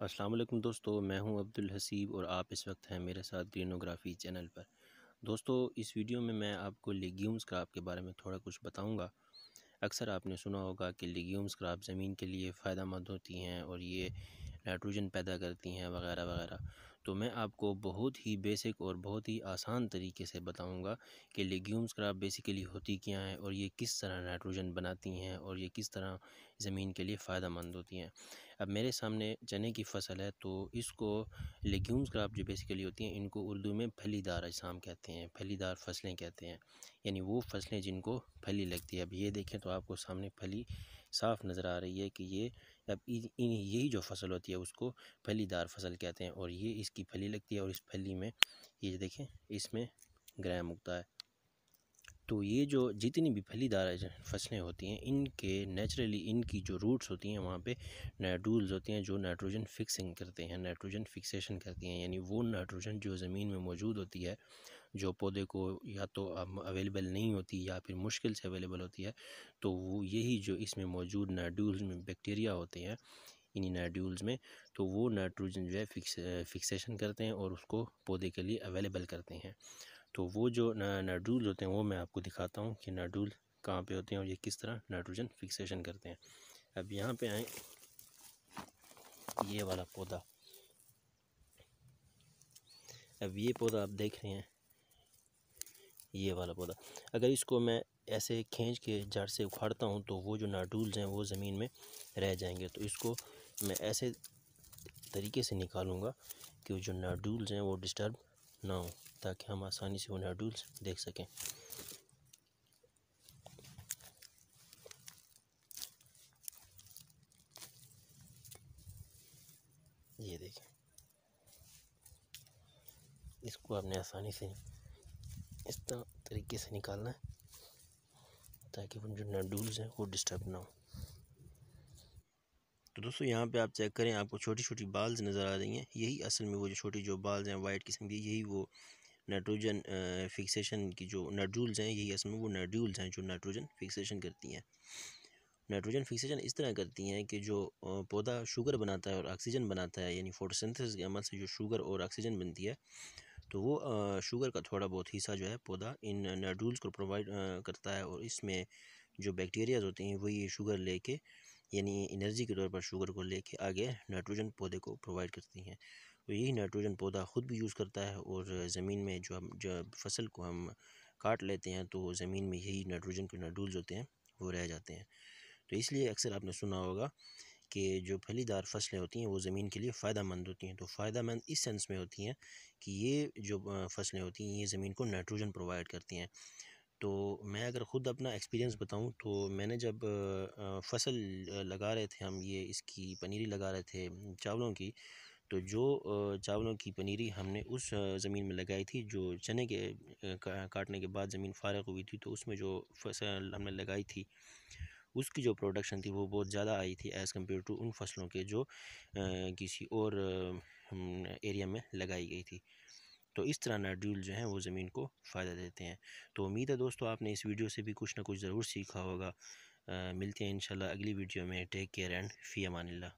अस्सलाम वालेकुम दोस्तों, मैं हूं अब्दुल हसीब और आप इस वक्त हैं मेरे साथ ग्रीनोग्राफी चैनल पर। दोस्तों, इस वीडियो में मैं आपको लेग्यूम्स क्रॉप के बारे में थोड़ा कुछ बताऊंगा। अक्सर आपने सुना होगा कि लेग्यूम्स क्रॉप ज़मीन के लिए फ़ायदेमंद होती हैं और ये नाइट्रोजन पैदा करती हैं वगैरह वगैरह। तो मैं आपको बहुत ही बेसिक और बहुत ही आसान तरीके से बताऊंगा कि लेग्यूम्स क्रॉप बेसिकली होती क्या हैं और ये किस तरह नाइट्रोजन बनाती हैं और ये किस तरह ज़मीन के लिए फ़ायदेमंद होती हैं। अब मेरे सामने चने की फ़सल है, तो इसको लेग्यूम्स क्रॉप जो बेसिकली होती हैं इनको उर्दू में फलीदार अजसाम कहते हैं, फलीदार फसलें कहते हैं, यानी वो फसलें जिनको फली लगती है। अब ये देखें तो आपको सामने फली साफ़ नज़र आ रही है कि ये अब यही जो फसल होती है उसको फलीदार फसल कहते हैं और ये इसकी फली लगती है और इस फली में ये देखें इसमें ग्रैम उगता है। तो ये जो जितनी भी फलीदार फसलें होती हैं इनके नेचुरली इनकी जो रूट्स होती हैं वहाँ पे नाइट्रूल्स होते हैं जो नाइट्रोजन फिक्सिंग करते हैं, नाइट्रोजन फिक्सेशन करती हैं, यानी वो नाइट्रोजन जो ज़मीन में मौजूद होती है जो पौधे को या तो अवेलेबल नहीं होती या फिर मुश्किल से अवेलेबल होती है, तो वो यही जो इसमें मौजूद नाइट्रूल्स में बैक्टीरिया होते हैं इन्हीं नाइट्रूल्स में, तो वो नाइट्रोजन जो है फिक्सेशन करते हैं और उसको पौधे के लिए अवेलेबल करते हैं। तो वो जो नाइट्रूल्स होते हैं वो मैं आपको दिखाता हूँ कि नाइट्रूल कहाँ पे होते हैं और ये किस तरह नाइट्रोजन फिक्सेशन करते हैं। अब यहाँ पे आए, ये वाला पौधा, अब ये पौधा आप देख रहे हैं, ये वाला पौधा अगर इसको मैं ऐसे खींच के जड़ से उखाड़ता हूँ तो वो जो नाइट्रूल्स हैं वो ज़मीन में रह जाएंगे। तो इसको मैं ऐसे तरीके से निकालूंगा कि जो नाइट्रूल्स हैं वो डिस्टर्ब ना हो, ताकि हम आसानी से वो नाइट्रूल्स देख सकें। ये देखें, इसको आपने आसानी से इस तरीके से निकालना है ताकि वो जो नाइट्रूल्स हैं वो डिस्टर्ब ना हो। तो दोस्तों यहाँ पे आप चेक करें, आपको छोटी छोटी बाल्स नज़र आ रही हैं, यही असल में वो जो छोटी जो बाल्स हैं वाइट किस्म की, यही वो नाइट्रोजन फिक्सेशन की जो नाइट्रूल्स हैं, यही असल में वो नाइट्रूल्स हैं जो नाइट्रोजन फिक्सेशन करती हैं। नाइट्रोजन फिक्सेशन इस तरह करती हैं कि जो पौधा शुगर बनाता है और ऑक्सीजन बनाता है, यानी फोटोसिंथेसिस के अमल से जो शुगर और ऑक्सीजन बनती है, तो वो शुगर का थोड़ा बहुत हिस्सा जो है पौधा इन नाइट्रूल्स को प्रोवाइड करता है और इसमें जो बैक्टीरियाज होते हैं वो ये शुगर लेके, यानी एनर्जी के तौर पर शुगर को लेके आगे नाइट्रोजन पौधे को प्रोवाइड करती हैं। तो यही नाइट्रोजन पौधा ख़ुद भी यूज़ करता है और ज़मीन में जो हम जब फसल को हम काट लेते हैं तो ज़मीन में यही नाइट्रोजन के नाइट्रूल्स होते हैं वो रह जाते हैं। तो इसलिए अक्सर आपने सुना होगा कि जो फलीदार फसलें होती हैं वो ज़मीन के लिए फ़ायदेमंद होती हैं। तो फ़ायदेमंद इस सेंस में होती हैं कि ये जो फसलें होती हैं ये ज़मीन को नाइट्रोजन प्रोवाइड करती हैं। तो मैं अगर ख़ुद अपना एक्सपीरियंस बताऊं तो मैंने जब फसल लगा रहे थे हम, ये इसकी पनीरी लगा रहे थे चावलों की, तो जो चावलों की पनीरी हमने उस ज़मीन में लगाई थी जो चने के काटने के बाद ज़मीन फारग हुई थी, तो उसमें जो फसल हमने लगाई थी उसकी जो प्रोडक्शन थी वो बहुत ज़्यादा आई थी एज़ कम्पेयर टू उन फसलों के जो किसी और एरिया में लगाई गई थी। तो इस तरह नाइट्रूल जो हैं वो ज़मीन को फ़ायदा देते हैं। तो उम्मीद है दोस्तों आपने इस वीडियो से भी कुछ ना कुछ ज़रूर सीखा होगा। मिलते हैं इंशाल्लाह अगली वीडियो में। टेक केयर एंड फ़ी अमानिल्लाह।